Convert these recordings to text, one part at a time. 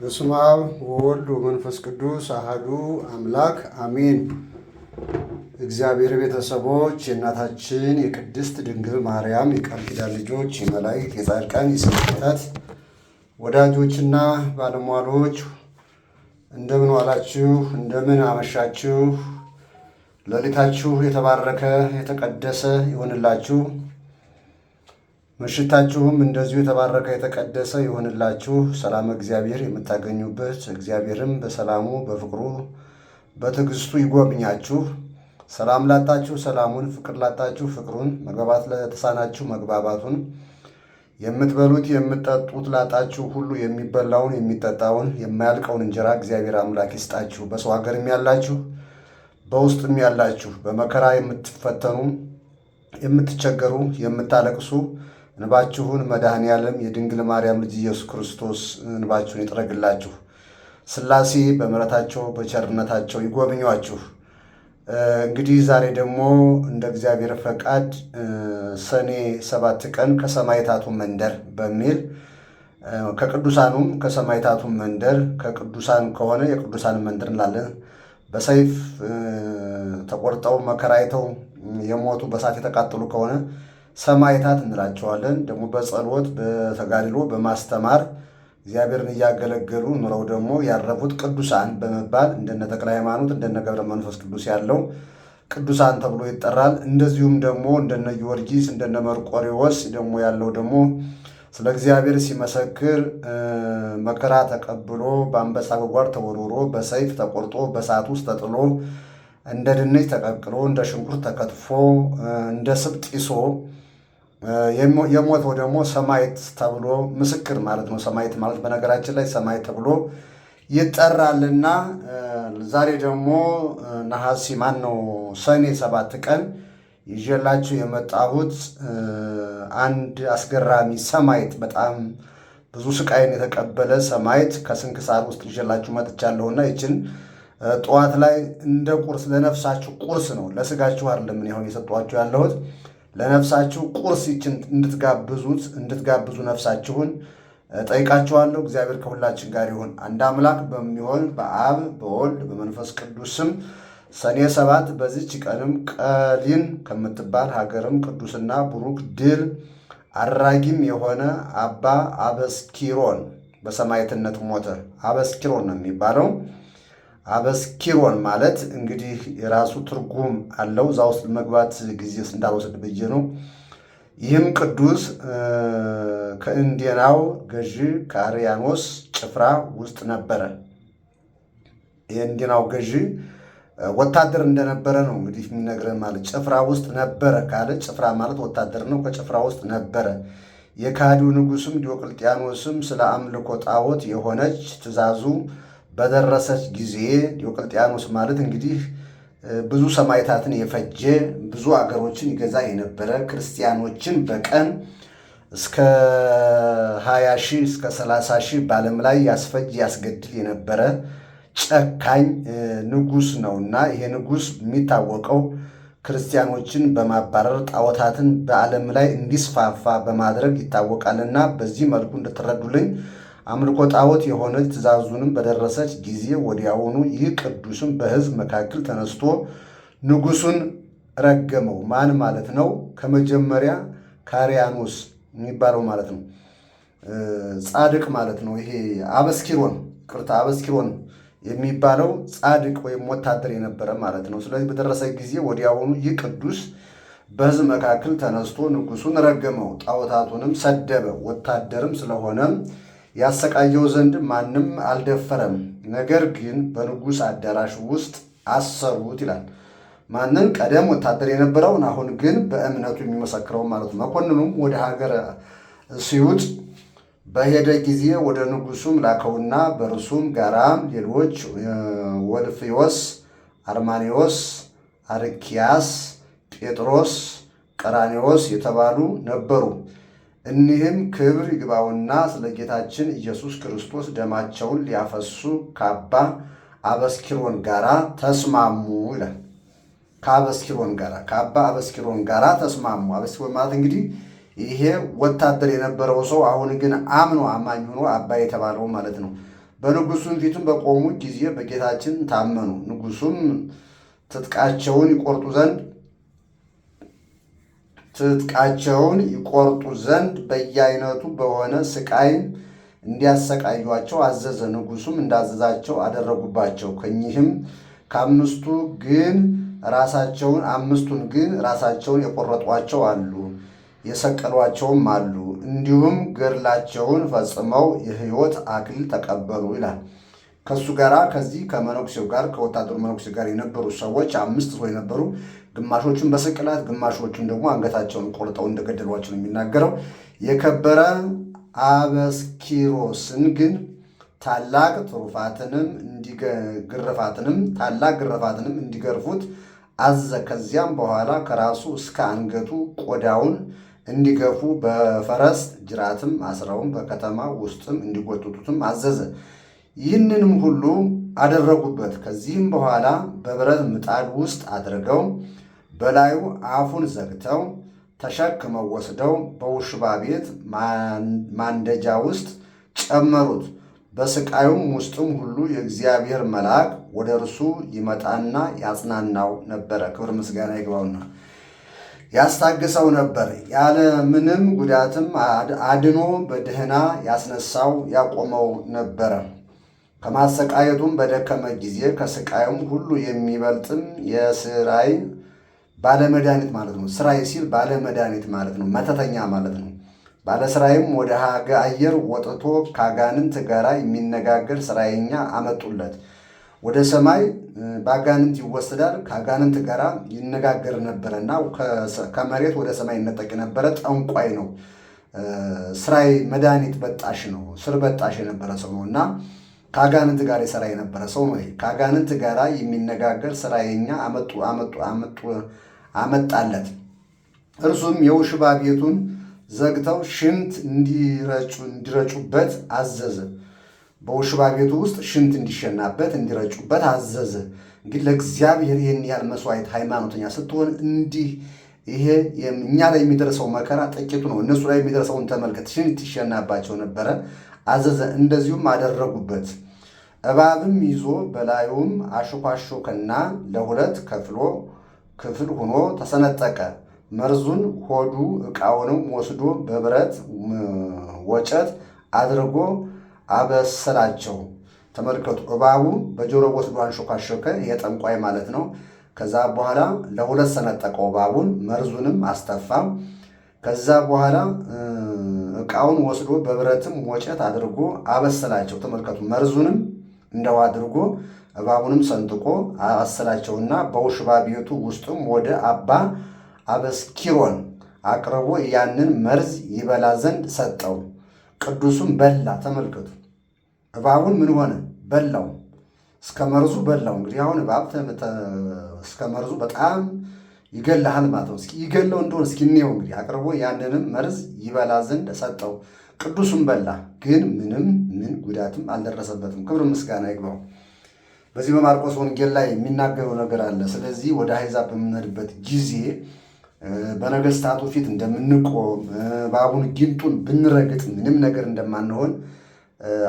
በስመ አብ ወወልድ ወመንፈስ ቅዱስ አሐዱ አምላክ አሜን። እግዚአብሔር ቤተሰቦች፣ የእናታችን የቅድስት ድንግል ማርያም የቃል ኪዳን ልጆች፣ የመላእክት የጻድቃን የሰማዕታት ወዳጆችና ባለሟሎች እንደምን ዋላችሁ? እንደምን አመሻችሁ? ሌሊታችሁ የተባረከ የተቀደሰ ይሆንላችሁ። ምሽታችሁም እንደዚሁ የተባረከ የተቀደሰ ይሆንላችሁ። ሰላም እግዚአብሔር የምታገኙበት፣ እግዚአብሔርም በሰላሙ በፍቅሩ በትዕግስቱ ይጎብኛችሁ። ሰላም ላጣችሁ ሰላሙን፣ ፍቅር ላጣችሁ ፍቅሩን፣ መግባባት ለተሳናችሁ መግባባቱን፣ የምትበሉት የምትጠጡት ላጣችሁ ሁሉ የሚበላውን የሚጠጣውን የማያልቀውን እንጀራ እግዚአብሔር አምላክ ይስጣችሁ። በሰው ሀገርም ያላችሁ በውስጥም ያላችሁ በመከራ የምትፈተኑ የምትቸገሩ የምታለቅሱ እንባችሁን መድኃኔዓለም የድንግል ማርያም ልጅ ኢየሱስ ክርስቶስ እንባችሁን ይጥረግላችሁ። ሥላሴ በምሕረታቸው በቸርነታቸው ይጎብኟችሁ። እንግዲህ ዛሬ ደግሞ እንደ እግዚአብሔር ፈቃድ ሰኔ 7 ቀን ከሰማዕታቱ መንደር በሚል ከቅዱሳኑም ከሰማዕታቱ መንደር ከቅዱሳን ከሆነ የቅዱሳን መንደር እንላለን። በሰይፍ ተቆርጠው መከራ አይተው የሞቱ በእሳት የተቃጠሉ ከሆነ ሰማዕታት እንላቸዋለን። ደግሞ በጸሎት በተጋድሎ በማስተማር እግዚአብሔርን እያገለገሉ ኑረው ደግሞ ያረፉት ቅዱሳን በመባል እንደነ ተክለ ሃይማኖት እንደነ ገብረ መንፈስ ቅዱስ ያለው ቅዱሳን ተብሎ ይጠራል። እንደዚሁም ደግሞ እንደነ ጊዮርጊስ እንደነ መርቆሬዎስ ደግሞ ያለው ደግሞ ስለ እግዚአብሔር ሲመሰክር መከራ ተቀብሎ በአንበሳ ጉድጓድ ተወርውሮ በሰይፍ ተቆርጦ በእሳት ውስጥ ተጥሎ እንደ ድንች ተቀቅሎ እንደ ሽንኩርት ተከትፎ እንደ ስብ ጢሶ የሞተው ደግሞ ሰማዕት ተብሎ ምስክር ማለት ነው። ሰማዕት ማለት በነገራችን ላይ ሰማዕት ተብሎ ይጠራልና ዛሬ ደግሞ ሰኔ 7 ቀን ይዤላችሁ የመጣሁት አንድ አስገራሚ ሰማዕት በጣም ብዙ ስቃይን የተቀበለ ሰማዕት ከስንክሳር ውስጥ ይዤላችሁ መጥቻለሁና ይችን ጠዋት ላይ እንደ ቁርስ ለነፍሳችሁ ቁርስ ነው፣ ለስጋችሁ አይደለም። አሁን የሰጧችሁ ያለሁት ለነፍሳችሁ ቁርስ ይችን እንድትጋብዙ ነፍሳችሁን ጠይቃችኋለሁ። እግዚአብሔር ከሁላችን ጋር ይሁን። አንድ አምላክ በሚሆን በአብ በወልድ በመንፈስ ቅዱስ ስም ሰኔ 7 በዚች ቀንም ቀሊን ከምትባል ሀገርም ቅዱስና ቡሩክ ድል አድራጊም የሆነ አባ አበስኪሮን በሰማዕትነት ሞተ። አበስኪሮን ነው የሚባለው። አበስኪሮን ማለት እንግዲህ የራሱ ትርጉም አለው። እዛ ውስጥ መግባት ጊዜ እንዳልወስድ ብዬ ነው። ይህም ቅዱስ ከእንዴናው ገዢ ከአርያኖስ ጭፍራ ውስጥ ነበረ። የእንዴናው ገዢ ወታደር እንደነበረ ነው እንግዲህ የሚነግረን። ማለት ጭፍራ ውስጥ ነበረ ካለ ጭፍራ ማለት ወታደር ነው። ከጭፍራ ውስጥ ነበረ። የካዲው ንጉሥም ዲዮቅልጥያኖስም ስለ አምልኮ ጣዖት የሆነች ትእዛዙ በደረሰች ጊዜ ዲዮቅልጥያኖስ ማለት እንግዲህ ብዙ ሰማዕታትን የፈጀ ብዙ አገሮችን ይገዛ የነበረ ክርስቲያኖችን በቀን እስከ 20 ሺህ እስከ 30 ሺህ በዓለም ላይ ያስፈጅ ያስገድል የነበረ ጨካኝ ንጉሥ ነውና ይሄ ንጉሥ የሚታወቀው ክርስቲያኖችን በማባረር ጣዖታትን በዓለም ላይ እንዲስፋፋ በማድረግ ይታወቃልና በዚህ መልኩ እንድትረዱልኝ አምልኮ ጣዖት የሆነች ትእዛዙንም በደረሰች ጊዜ ወዲያውኑ ይህ ቅዱስም በሕዝብ መካከል ተነስቶ ንጉሡን ረገመው። ማን ማለት ነው? ከመጀመሪያ ካሪያኖስ የሚባለው ማለት ነው። ጻድቅ ማለት ነው። ይሄ አበስኪሮን የሚባለው ጻድቅ ወይም ወታደር የነበረ ማለት ነው። ስለዚህ በደረሰ ጊዜ ወዲያውኑ ይህ ቅዱስ በሕዝብ መካከል ተነስቶ ንጉሡን ረገመው፣ ጣዖታቱንም ሰደበ። ወታደርም ስለሆነም ያሰቃየው ዘንድ ማንም አልደፈረም። ነገር ግን በንጉሥ አዳራሽ ውስጥ አሰሩት ይላል። ማንን? ቀደም ወታደር የነበረውን አሁን ግን በእምነቱ የሚመሰክረው ማለት ነው። መኮንኑም ወደ ሀገረ ሲውጥ በሄደ ጊዜ ወደ ንጉሡም ላከውና በእርሱም ጋራም ሌሎች ወልፍዮስ፣ አርማኔዎስ፣ አርኪያስ፣ ጴጥሮስ፣ ቀራኔዎስ የተባሉ ነበሩ። እኒህም ክብር ይግባውና ስለ ጌታችን ኢየሱስ ክርስቶስ ደማቸውን ሊያፈሱ ከአባ አበስኪሮን ጋራ ተስማሙ ይላል። ከአባ አበስኪሮን ጋራ ተስማሙ። አበስኪሮን ማለት እንግዲህ ይሄ ወታደር የነበረው ሰው አሁን ግን አምኖ አማኝ ሆኖ አባ የተባለው ማለት ነው። በንጉሡም ፊትም በቆሙ ጊዜ በጌታችን ታመኑ። ንጉሡም ትጥቃቸውን ይቆርጡ ዘንድ በየአይነቱ በሆነ ስቃይ እንዲያሰቃዩአቸው አዘዘ። ንጉሡም እንዳዘዛቸው አደረጉባቸው። ከእኚህም አምስቱን ግን ራሳቸውን የቆረጧቸው አሉ፣ የሰቀሏቸውም አሉ። እንዲሁም ገድላቸውን ፈጽመው የሕይወት አክሊል ተቀበሉ ይላል። ከሱ ጋር ከዚህ ከመነኩሴው ጋር ከወታደሩ መነኩሴ ጋር የነበሩ ሰዎች 5 ሰው የነበሩ፣ ግማሾቹን በስቅላት ግማሾቹን ደግሞ አንገታቸውን ቆርጠው እንደገደሏቸው ነው የሚናገረው። የከበረ አበስኪሮስን ግን ታላቅ ግርፋትንም እንዲገርፉት አዘዘ። ከዚያም በኋላ ከራሱ እስከ አንገቱ ቆዳውን እንዲገፉ በፈረስ ጅራትም አስረውም በከተማ ውስጥም እንዲጎትቱትም አዘዘ። ይህንንም ሁሉ አደረጉበት። ከዚህም በኋላ በብረት ምጣድ ውስጥ አድርገው በላዩ አፉን ዘግተው ተሸክመው ወስደው በውሽባ ቤት ማንደጃ ውስጥ ጨመሩት። በስቃዩም ውስጥም ሁሉ የእግዚአብሔር መልአክ ወደ እርሱ ይመጣና ያጽናናው ነበረ። ክብር ምስጋና ይግባውና ያስታግሰው ነበር። ያለ ምንም ጉዳትም አድኖ በደህና ያስነሳው ያቆመው ነበረ። ከማሰቃየቱም በደከመ ጊዜ ከስቃዩም ሁሉ የሚበልጥም የስራይ ባለመድኃኒት ማለት ነው። ስራይ ሲል ባለመድኃኒት ማለት ነው፣ መተተኛ ማለት ነው። ባለስራይም ወደ አየር ወጥቶ ከአጋንንት ጋር የሚነጋገር ስራየኛ አመጡለት። ወደ ሰማይ በአጋንንት ይወሰዳል፣ ከአጋንንት ጋር ይነጋገር ነበረና ከመሬት ወደ ሰማይ ይነጠቅ የነበረ ጠንቋይ ነው። ስራይ መድኃኒት በጣሽ ነው፣ ስር በጣሽ የነበረ ሰው ነው እና ከአጋንንት ጋር የሰራ የነበረ ሰው ነው። ከአጋንንት ጋር የሚነጋገር ስራየኛ አመጣለት። እርሱም የውሽባ ቤቱን ዘግተው ሽንት እንዲረጩበት አዘዘ። በውሽባ ቤቱ ውስጥ ሽንት እንዲሸናበት እንዲረጩበት አዘዘ። እንግዲህ ለእግዚአብሔር ይህን ያህል መስዋዕት ሃይማኖተኛ ስትሆን ይሄ እኛ ላይ የሚደርሰው መከራ ጥቂቱ ነው። እነሱ ላይ የሚደርሰውን ተመልከት። ሽንት ይሸናባቸው ነበረ አዘዘ። እንደዚሁም አደረጉበት። እባብም ይዞ በላዩም አሾካሾከና ለሁለት ክፍል ሆኖ ተሰነጠቀ። መርዙን ሆዱ ዕቃውንም ወስዶ በብረት ወጨት አድርጎ አበሰላቸው። ተመልከቱ። እባቡ በጆሮ ወስዶ አንሾካሾከ። ይሄ ጠንቋይ ማለት ነው። ከዛ በኋላ ለሁለት ሰነጠቀው እባቡን፣ መርዙንም አስተፋ። ከዛ በኋላ ዕቃውን ወስዶ በብረትም ወጨት አድርጎ አበሰላቸው። ተመልከቱ። መርዙንም እንደው አድርጎ እባቡንም ሰንጥቆ አበሰላቸውና በውሽባ ቤቱ ውስጥም ወደ አባ አበስኪሮን አቅርቦ ያንን መርዝ ይበላ ዘንድ ሰጠው። ቅዱሱም በላ። ተመልከቱ። እባቡን ምን ሆነ? በላው። እስከ መርዙ በላው። እንግዲህ አሁን እባብ እስከ መርዙ በጣም ይገላሃል ማለት ነው። እስኪ ይገለው እንደሆነ እስኪ እንየው። እንግዲህ አቅርቦ ያንንም መርዝ ይበላ ዘንድ ሰጠው። ቅዱሱም በላ፣ ግን ምን ጉዳትም አልደረሰበትም። ክብር ምስጋና ይግባው። በዚህ በማርቆስ ወንጌል ላይ የሚናገረው ነገር አለ። ስለዚህ ወደ አሕዛብ በምንሄድበት ጊዜ በነገስታቱ ፊት እንደምንቆም እባቡን ጊንጡን ብንረግጥ ምንም ነገር እንደማንሆን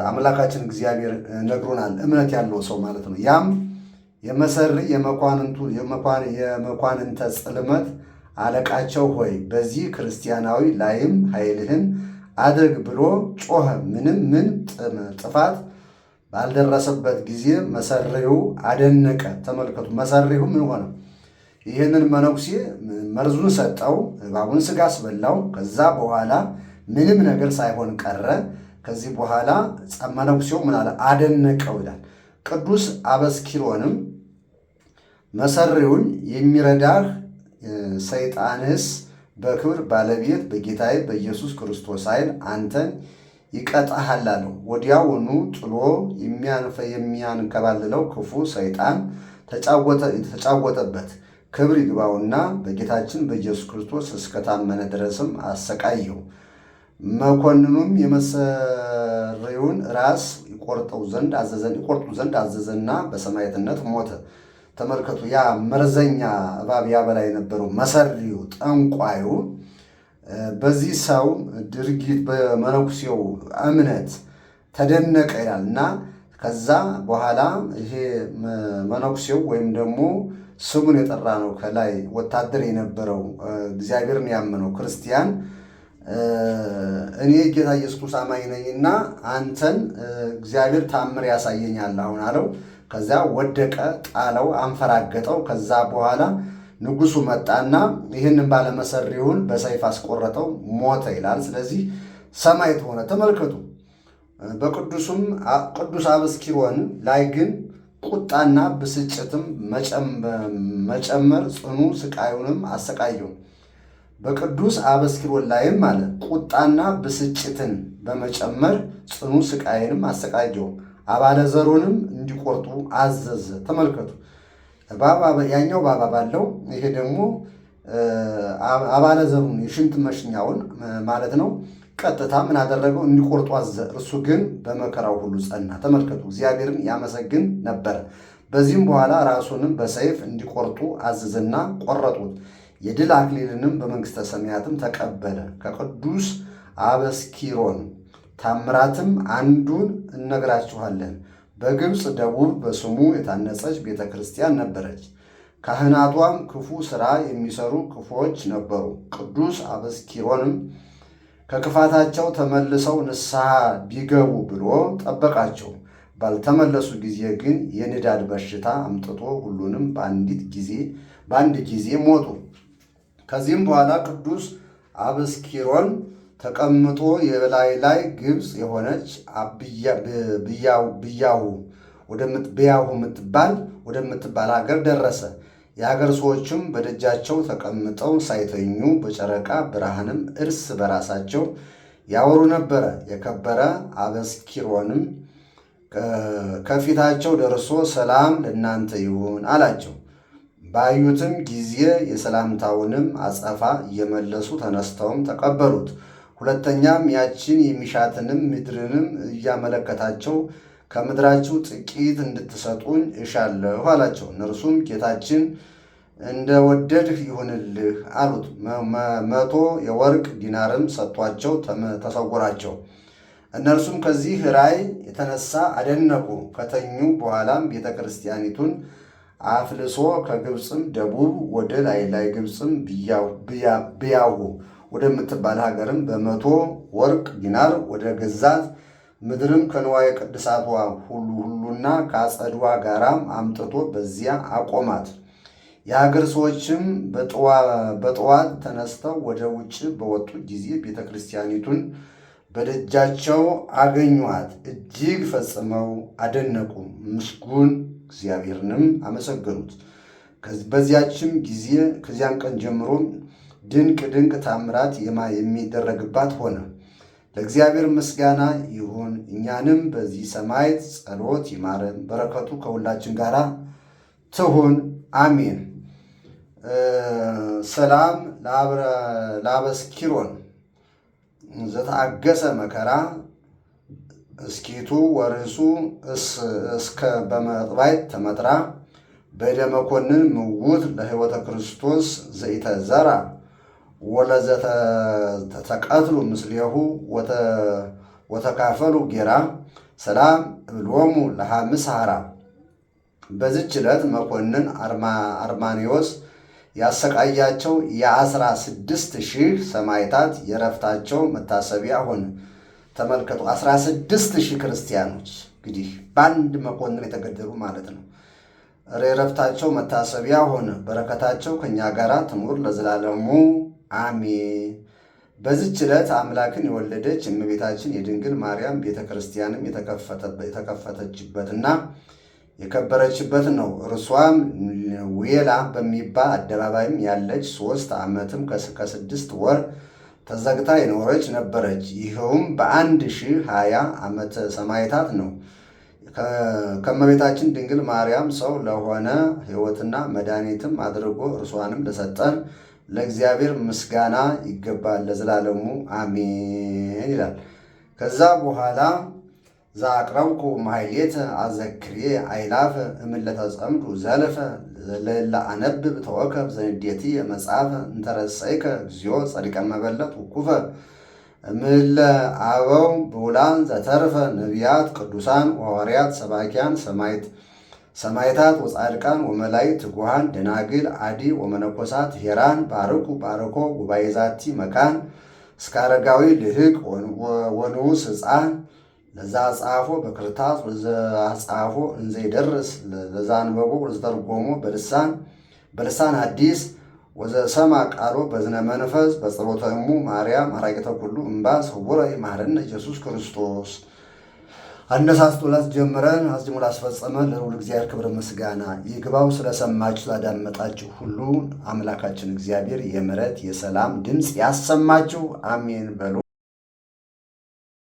አምላካችን እግዚአብሔር ነግሮናል። እምነት ያለው ሰው ማለት ነው። ያም የመሰሪ የመኳንንተ ጽልመት አለቃቸው ሆይ በዚህ ክርስቲያናዊ ላይም ኃይልህን አድርግ ብሎ ጮኸ። ምን ጥፋት ባልደረሰበት ጊዜ መሰሪው አደነቀ። ተመልከቱ። መሰሪው ምን ሆነ? ይህንን መነኩሴ መርዙን ሰጠው፣ እባቡን ስጋ አስበላው። ከዛ በኋላ ምንም ነገር ሳይሆን ቀረ። ከዚህ በኋላ መነኩሴው ምን አለ? አደነቀው ይላል። ቅዱስ አበስኪሮንም መሰሪውን የሚረዳህ ሰይጣንስ በክብር ባለቤት በጌታዬ በኢየሱስ ክርስቶስ ኃይል አንተን ይቀጣሃል አለው። ወዲያውኑ ጥሎ የሚያንከባልለው ክፉ ሰይጣን ተጫወተበት። ክብር ይግባውና በጌታችን በኢየሱስ ክርስቶስ እስከታመነ ድረስም አሰቃየው። መኮንኑም የመሰሪውን ራስ ይቆርጡ ዘንድ አዘዘና በሰማዕትነት ሞተ። ተመልከቱ። ያ መርዘኛ እባብ ያበላ የነበረው መሰሪው ጠንቋዩ በዚህ ሰው ድርጊት በመነኩሴው እምነት ተደነቀ ይላል እና ከዛ በኋላ ይሄ መነኩሴው ወይም ደግሞ ስሙን የጠራ ነው ከላይ ወታደር የነበረው እግዚአብሔርን ያመነው ክርስቲያን እኔ ጌታ ኢየሱስ ክርስቶስ አማኝ ነኝና አንተን እግዚአብሔር ታምር ያሳየኛል አሁን አለው። ከዚያ ወደቀ፣ ጣለው፣ አንፈራገጠው። ከዛ በኋላ ንጉሱ መጣና ይህንን ባለመሰሪውን በሰይፍ አስቆረጠው፣ ሞተ ይላል። ስለዚህ ሰማዕት ሆነ። ተመልከቱ። በቅዱሱም ቅዱስ አበስኪሮን ላይ ግን ቁጣና ብስጭትም መጨመር ጽኑ ስቃዩንም አሰቃየው። በቅዱስ አበስኪሮን ላይም አለ ቁጣና ብስጭትን በመጨመር ጽኑ ስቃይንም አሰቃየው። አባለ ዘሩንም እንዲቆርጡ አዘዘ። ተመልከቱ። ያኛው ባባ ባለው፣ ይሄ ደግሞ አባለ ዘሩን የሽንት መሽኛውን ማለት ነው። ቀጥታ ምን አደረገው? እንዲቆርጡ አዘዘ። እርሱ ግን በመከራው ሁሉ ጸና። ተመልከቱ። እግዚአብሔርን ያመሰግን ነበረ። በዚህም በኋላ ራሱንም በሰይፍ እንዲቆርጡ አዘዘና ቆረጡት። የድል አክሊልንም በመንግሥተ ሰማያትም ተቀበለ። ከቅዱስ አበስኪሮን ታምራትም አንዱን እነግራችኋለን። በግብፅ ደቡብ በስሙ የታነጸች ቤተ ክርስቲያን ነበረች። ካህናቷም ክፉ ሥራ የሚሰሩ ክፉዎች ነበሩ። ቅዱስ አበስኪሮንም ከክፋታቸው ተመልሰው ንስሐ ቢገቡ ብሎ ጠበቃቸው። ባልተመለሱ ጊዜ ግን የንዳድ በሽታ አምጥቶ ሁሉንም በአንድ ጊዜ ሞቱ። ከዚህም በኋላ ቅዱስ አበስኪሮን ተቀምጦ የላይ ግብፅ የሆነች ብያሁ ወደምትባል ሀገር ደረሰ። የሀገር ሰዎችም በደጃቸው ተቀምጠው ሳይተኙ በጨረቃ ብርሃንም እርስ በራሳቸው ያወሩ ነበረ። የከበረ አበስኪሮንም ከፊታቸው ደርሶ ሰላም ለእናንተ ይሁን አላቸው። ባዩትም ጊዜ የሰላምታውንም አጸፋ እየመለሱ ተነስተውም ተቀበሉት። ሁለተኛም ያችን የሚሻትንም ምድርንም እያመለከታቸው ከምድራችሁ ጥቂት እንድትሰጡኝ እሻለሁ አላቸው። እነርሱም ጌታችን እንደወደድህ ይሁንልህ አሉት። 100 የወርቅ ዲናርም ሰጥቷቸው ተሰወራቸው። እነርሱም ከዚህ ራእይ የተነሳ አደነቁ። ከተኙ በኋላም ቤተ ክርስቲያኒቱን አፍልሶ ከግብፅም ደቡብ ወደ ላይ ግብፅም ብያሁ ወደምትባል ሀገርም 100 ወርቅ ዲናር ወደ ገዛት ምድርም ከንዋየ ቅድሳቷ ሁሉና ከአጸድዋ ጋራም አምጥቶ በዚያ አቆማት። የሀገር ሰዎችም በጠዋት ተነስተው ወደ ውጭ በወጡ ጊዜ ቤተ ክርስቲያኒቱን በደጃቸው አገኟት። እጅግ ፈጽመው አደነቁ፣ ምስጉን እግዚአብሔርንም አመሰገኑት። ከዚያን ቀን ጀምሮ ድንቅ ታምራት የሚደረግባት ሆነ። ለእግዚአብሔር ምስጋና ይሁን። እኛንም በዚህ ሰማዕት ጸሎት ይማረን፣ በረከቱ ከሁላችን ጋር ትሁን አሜን። ሰላም ለአበስኪሮን ዘተአገሰ መከራ እስኪቱ ወርእሱ እስከ በመጥባይት ተመጥራ በእደ መኮንን ምውት ለሕይወተ ክርስቶስ ዘኢተዘራ ወለዘተቀትሉ ምስሌሁ ወተካፈሉ ጌራ ሰላም እብሎሙ ለሐምስ ሐራ። በዚች ዕለት መኮንን አርማኒዎስ ያሰቃያቸው የ16,000 ሰማዕታት የረፍታቸው መታሰቢያ ሆነ። ተመልከቱ፣ 16,000 ክርስቲያኖች እንግዲህ በአንድ መኮንን የተገደሉ ማለት ነው። የረፍታቸው መታሰቢያ ሆነ። በረከታቸው ከእኛ ጋር ትኑር ለዘላለሙ አሜን። በዚች ዕለት አምላክን የወለደች እመቤታችን የድንግል ማርያም ቤተ ክርስቲያንም የተከፈተችበትና የከበረችበት ነው። እርሷም ዌላ በሚባል አደባባይም ያለች 3 ዓመትም ከ6 ወር ተዘግታ የኖረች ነበረች። ይኸውም በ1020 ዓመተ ሰማዕታት ነው። ከእመቤታችን ድንግል ማርያም ሰው ለሆነ ሕይወትና መድኃኒትም አድርጎ እርሷንም ለሰጠን ለእግዚአብሔር ምስጋና ይገባል ለዘላለሙ አሜን ይላል። ከዛ በኋላ ዘአቅረብኩ ማሕሌተ አዘክሬ አእላፈ እምለተ ጸምዱ ዘለፈ ለእለ አነብብ ተወከፍ ዘንዴቲ መጽሐፈ እንተረሰይከ እግዚኦ ጸዲቀ መበለት ውኩፈ እምእለ አበው ብዑላን ዘተርፈ ነቢያት ቅዱሳን ወሐዋርያት ሰባኪያን ሰማዕታት ወጻድቃን ወመላእክት ትጉሃን ደናግል አዲ ወመነኮሳት ሄራን ባርኩ ባርኮ ጉባኤ ዛቲ መካን እስከ አረጋዊ ልህቅ ወንዑስ ሕፃን ለዛ ጻፎ በክርታስ ወዘጻፎ እንዘ ይደርስ ለዛ አንበቦ ወዘተርጎሞ በልሳን አዲስ ወዘሰማ ቃሎ በዝነ መንፈስ በጸሎተ እሙ ማርያም አራቂተ ኩሉ እምባ ስውረ ይማረነ ኢየሱስ ክርስቶስ። አነሳስቶ ላስጀምረን አስጀምሮ ላስፈጸመን ለልዑል እግዚአብሔር ክብር ምስጋና ይግባው። ስለሰማችሁ ስላዳመጣችሁ ሁሉ አምላካችን እግዚአብሔር የምሕረት የሰላም ድምፅ ያሰማችሁ፣ አሜን በሉ።